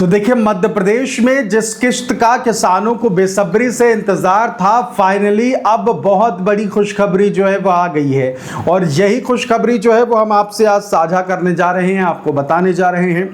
तो देखिए, मध्य प्रदेश में जिस किश्त का किसानों को बेसब्री से इंतजार था, फाइनली अब बहुत बड़ी खुशखबरी जो है वो आ गई है। और यही खुशखबरी जो है वो हम आपसे आज साझा करने जा रहे हैं, आपको बताने जा रहे हैं।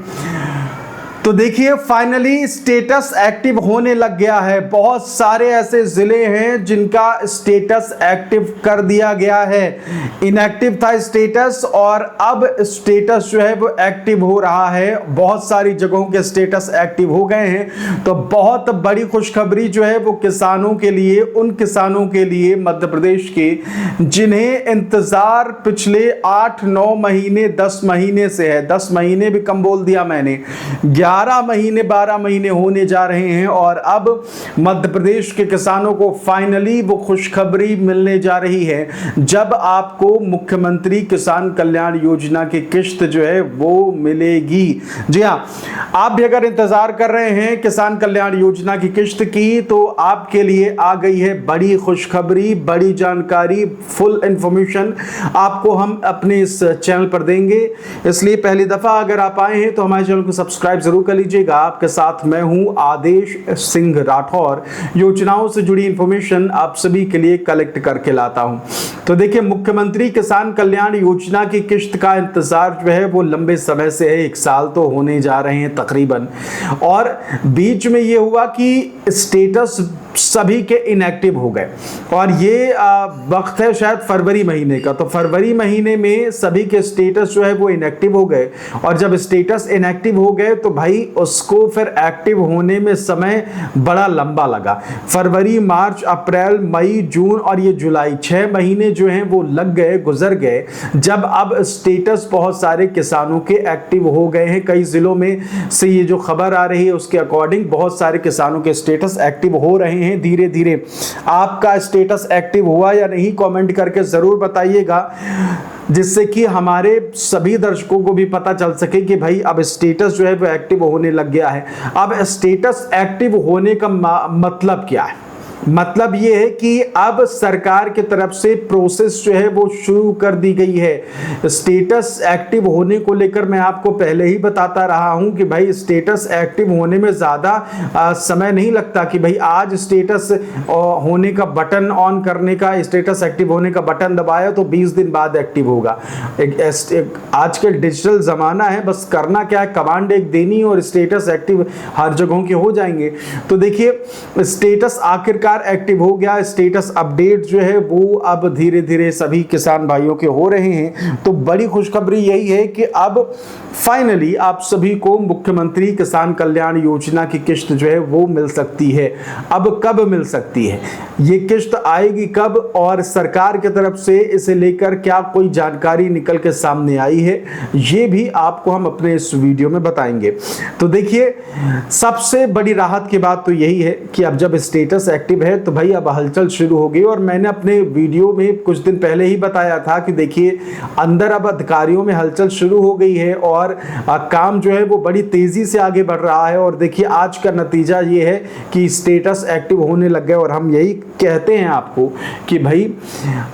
तो देखिए, फाइनली स्टेटस एक्टिव होने लग गया है। बहुत सारे ऐसे जिले हैं जिनका स्टेटस एक्टिव कर दिया गया है। इनएक्टिव था स्टेटस और अब स्टेटस जो है वो एक्टिव हो रहा है। बहुत सारी जगहों के स्टेटस एक्टिव हो गए हैं। तो बहुत बड़ी खुशखबरी जो है वो किसानों के लिए, उन किसानों के लिए मध्य प्रदेश के जिन्हें इंतजार पिछले 8-9 महीने 10 महीने से है। 10 महीने भी कम बोल दिया मैंने, 11 महीने 12 महीने होने जा रहे हैं। और अब मध्य प्रदेश के किसानों को फाइनली वो खुशखबरी मिलने जा रही है, जब आपको मुख्यमंत्री किसान कल्याण योजना की किश्त जो है वो मिलेगी। जी हाँ, आप भी अगर इंतजार कर रहे हैं किसान कल्याण योजना की किश्त की, तो आपके लिए आ गई है बड़ी खुशखबरी, बड़ी जानकारी, फुल इंफॉर्मेशन आपको हम अपने इस चैनल पर देंगे। इसलिए पहली दफा अगर आप आए हैं तो हमारे चैनल को सब्सक्राइब जरूर कर लीजिएगा। आपके साथ मैं हूं आदेश सिंह राठौर, योजनाओं से जुड़ी इंफॉर्मेशन आप सभी के लिए कलेक्ट करके लाता हूं। तो देखिए, मुख्यमंत्री किसान कल्याण योजना की किश्त का इंतजार जो है वो लंबे समय से है। 1 साल तो होने जा रहे हैं तकरीबन। और बीच में ये हुआ कि स्टेटस सभी के इनएक्टिव हो गए। और ये वक्त है शायद फरवरी महीने का। तो फरवरी महीने में सभी के स्टेटस जो है वो इनएक्टिव हो गए। और जब स्टेटस इनएक्टिव हो गए तो भाई उसको फिर एक्टिव होने में समय बड़ा लंबा लगा। फरवरी, मार्च, अप्रैल, मई, जून और ये जुलाई, 6 महीने जो हैं वो लग गए, गुजर गए। जब अब स्टेटस बहुत सारे किसानों के एक्टिव हो गए हैं। कई जिलों में से ये जो खबर आ रही है उसके अकॉर्डिंग बहुत सारे किसानों के स्टेटस एक्टिव हो रहे हैं धीरे धीरे। आपका स्टेटस एक्टिव हुआ या नहीं, कमेंट करके जरूर बताइएगा, जिससे कि हमारे सभी दर्शकों को भी पता चल सके कि भाई अब स्टेटस जो है वो एक्टिव होने लग गया है। अब स्टेटस एक्टिव होने का मतलब क्या है? मतलब ये है कि अब सरकार की तरफ से प्रोसेस जो है वो शुरू कर दी गई है। स्टेटस एक्टिव होने को लेकर मैं आपको पहले ही बताता रहा हूं कि भाई स्टेटस एक्टिव होने में ज़्यादा समय नहीं लगता कि भाई आज स्टेटस होने का बटन ऑन करने का, स्टेटस एक्टिव होने का बटन दबाया तो 20 दिन बाद एक्टिव होगा। आजकल डिजिटल ज़माना है, बस करना क्या है, कमांड एक देनी और स्टेटस एक्टिव हर जगहों के हो जाएंगे। तो देखिए, स्टेटस आखिरकार एक्टिव हो गया। स्टेटस अपडेट जो है वो अब धीरे धीरे सभी किसान भाइयों के हो रहे हैं। तो बड़ी खुशखबरी यही है कि अब फाइनली आप सभी को मुख्यमंत्री किसान कल्याण योजना की किश्त जो है वो मिल सकती है। अब कब मिल सकती है, ये किश्त आएगी कब और सरकार की तरफ से इसे लेकर क्या कोई जानकारी निकल के सामने आई है, ये भी आपको हम अपने इस वीडियो में बताएंगे। तो देखिए, सबसे बड़ी राहत की बात तो यही है कि अब जब स्टेटस एक्टिव है तो भाई अब हलचल शुरू हो गई। और मैंने अपने वीडियो में कुछ दिन पहले ही बताया था कि देखिए, अंदर अब अधिकारियों में हलचल शुरू हो गई है और काम जो है वो बड़ी तेजी से आगे बढ़ रहा है। और देखिए, आज का नतीजा ये है कि स्टेटस एक्टिव होने लग गए। और हम यही कहते हैं आपको कि भाई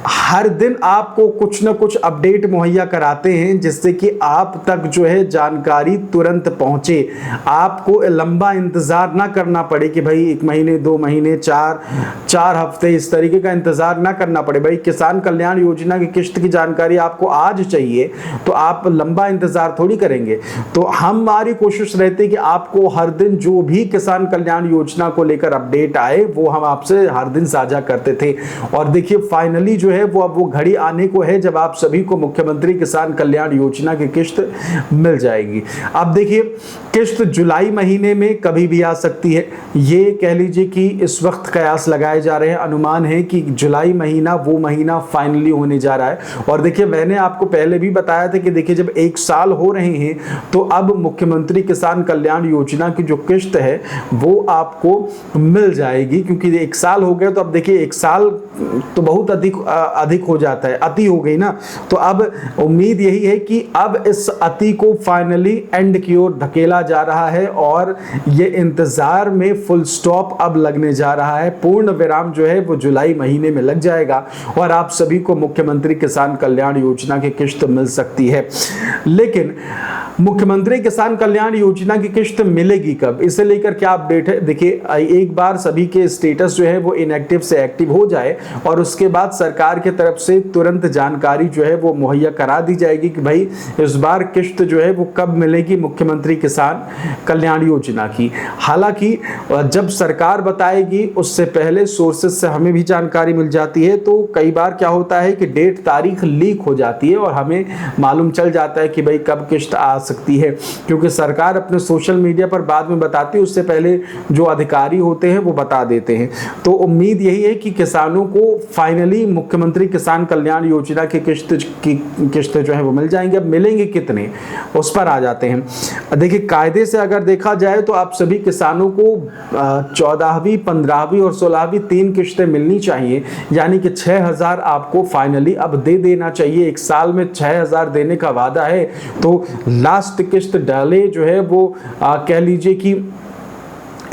हर दिन आपको कुछ ना कुछ अपडेट मुहैया कराते हैं, जिससे कि आप तक जो है जानकारी तुरंत पहुंचे, आपको लंबा इंतजार ना करना पड़े कि भाई 1 महीने 2 महीने 4 हफ्ते इस तरीके का इंतजार ना करना पड़े। भाई किसान कल्याण योजना की किश्त की जानकारी आपको आज चाहिए तो आप लंबा इंतजार थोड़ी करेंगे। तो हमारी कोशिश रहती है कि आपको हर दिन जो भी किसान कल्याण योजना को लेकर अपडेट आए वो हम आपसे हर दिन साझा करते थे। और देखिए, फाइनली जो है वो अब वो घड़ी आने को है जब आप सभी को मुख्यमंत्री किसान कल्याण योजना की किश्त मिल जाएगी। अब देखिए, किश्त जुलाई महीने में कभी भी आ सकती है। ये कह लीजिए कि इस वक्त कयास लगाए जा रहे हैं, अनुमान है कि जुलाई महीना वो महीना फाइनली होने जा रहा है। और देखिए, मैंने आपको पहले भी बताया था कि देखिए, जब 1 साल हो रहे हैं तो अब मुख्यमंत्री किसान कल्याण योजना की जो किश्त है वो आपको मिल जाएगी, क्योंकि 1 साल हो गया। तो अब देखिए, 1 साल तो बहुत अधिक हो जाता है, अति हो गई ना। तो अब उम्मीद यही है कि अब इस अति को फाइनली एंड की ओर धकेला जा रहा है और ये इंतजार में फुल स्टॉप अब लगने जा रहा है। पूर्ण विराम जो है वो जुलाई महीने में लग जाएगा और आप सभी को मुख्यमंत्री किसान कल्याण योजना की किश्त मिल सकती है। लेकिन मुख्यमंत्री किसान कल्याण योजना की किश्त मिलेगी कब, इसे लेकर क्या अपडेट है? देखिए, एक बार सभी के स्टेटस जो है वो इनएक्टिव से एक्टिव हो जाए और उसके बाद सरकार की तरफ से तुरंत जानकारी जो है वो मुहैया करा दी जाएगी कि भाई इस बार किश्त जो है वो कब मिलेगी मुख्यमंत्री किसान कल्याण योजना की। हालांकि जब सरकार बताएगी उससे पहले सोर्सेज से हमें भी जानकारी मिल जाती है, तो कई बार क्या होता है कि डेट तारीख लीक हो जाती है और हमें मालूम चल जाता है कि भाई कब किश्त आ सकती है, क्योंकि सरकार अपने सोशल मीडिया पर बाद में बताती है, उससे पहले जो अधिकारी होते हैं वो बता देते हैं। तो उम्मीद यही है कि किसानों को फाइनली मुख्यमंत्री किसान कल्याण योजना की किश्त जो है वो मिल जाएंगे। अब मिलेंगे कितने, उस पर आ जाते हैं। देखिए, कायदे से अगर देखा जाए तो आप सभी किसानों को 14वीं, 15वीं और 16वीं 3 किश्तें मिलनी चाहिए, यानी कि 6,000 आपको फाइनली अब दे देना चाहिए। एक साल में 6,000 देने का वादा है, तो लास्ट किश्त डाले जो है वो कह लीजिए कि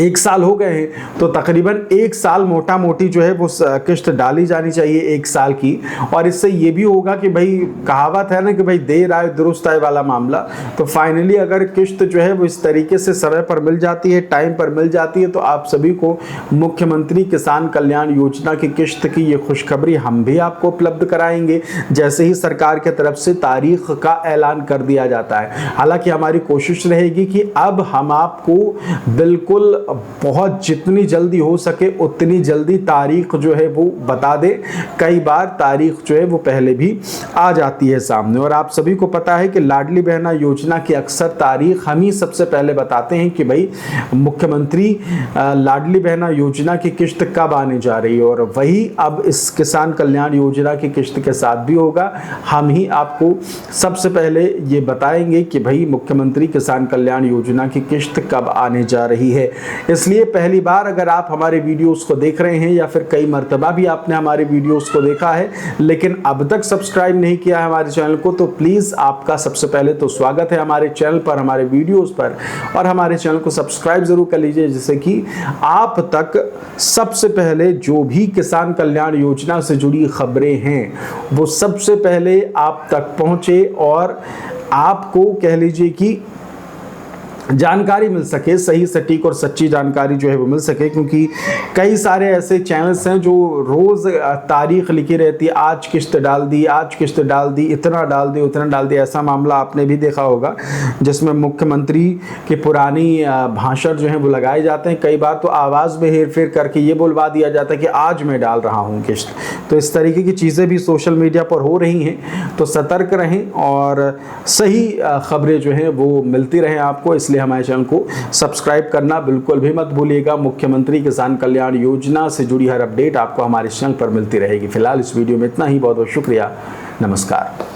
1 साल हो गए हैं, तो तकरीबन 1 साल मोटा मोटी जो है वो किश्त डाली जानी चाहिए 1 साल की। और इससे ये भी होगा कि भाई कहावत है ना कि भाई देर आए दुरुस्त आए वाला मामला, तो फाइनली अगर किश्त जो है वो इस तरीके से समय पर मिल जाती है, टाइम पर मिल जाती है, तो आप सभी को मुख्यमंत्री किसान कल्याण योजना की किश्त की ये खुशखबरी हम भी आपको उपलब्ध कराएंगे जैसे ही सरकार की तरफ से तारीख का ऐलान कर दिया जाता है। हालांकि हमारी कोशिश रहेगी कि अब हम आपको बिल्कुल बहुत जितनी जल्दी हो सके उतनी जल्दी तारीख जो है वो बता दे। कई बार तारीख जो है वो पहले भी आ जाती है सामने, और आप सभी को पता है कि लाडली बहना योजना की अक्सर तारीख हम ही सबसे पहले बताते हैं कि भाई मुख्यमंत्री लाडली बहना योजना की किश्त कब आने जा रही है, और वही अब इस किसान कल्याण योजना की किश्त के साथ भी होगा। हम ही आपको सबसे पहले ये बताएंगे कि भाई मुख्यमंत्री किसान कल्याण योजना की किश्त कब आने जा रही है। इसलिए पहली बार अगर आप हमारे वीडियोस को देख रहे हैं या फिर कई मर्तबा भी आपने हमारे वीडियोस को देखा है लेकिन अब तक सब्सक्राइब नहीं किया है हमारे चैनल को, तो प्लीज़ आपका सबसे पहले तो स्वागत है हमारे चैनल पर, हमारे वीडियोस पर, और हमारे चैनल को सब्सक्राइब जरूर कर लीजिए जिससे कि आप तक सबसे पहले जो भी किसान कल्याण योजना से जुड़ी खबरें हैं वो सबसे पहले आप तक पहुंचे और आपको कह लीजिए कि जानकारी मिल सके, सही सटीक और सच्ची जानकारी जो है वो मिल सके। क्योंकि कई सारे ऐसे चैनल्स हैं जो रोज़ तारीख लिखी रहती है, आज किश्त डाल दी, आज किश्त डाल दी, इतना डाल दी, उतना डाल दी। ऐसा मामला आपने भी देखा होगा जिसमें मुख्यमंत्री की पुरानी भाषण जो है वो लगाए जाते हैं। कई बार तो आवाज़ में हेर फेर करके ये बोलवा दिया जाता है कि आज मैं डाल रहा हूँ किश्त। तो इस तरीके की चीज़ें भी सोशल मीडिया पर हो रही हैं, तो सतर्क रहें और सही खबरें जो हैं वो मिलती रहें आपको। इसलिए हमारे चैनल को सब्सक्राइब करना बिल्कुल भी मत भूलिएगा। मुख्यमंत्री किसान कल्याण योजना से जुड़ी हर अपडेट आपको हमारे चैनल पर मिलती रहेगी। फिलहाल इस वीडियो में इतना ही। बहुत बहुत शुक्रिया। नमस्कार।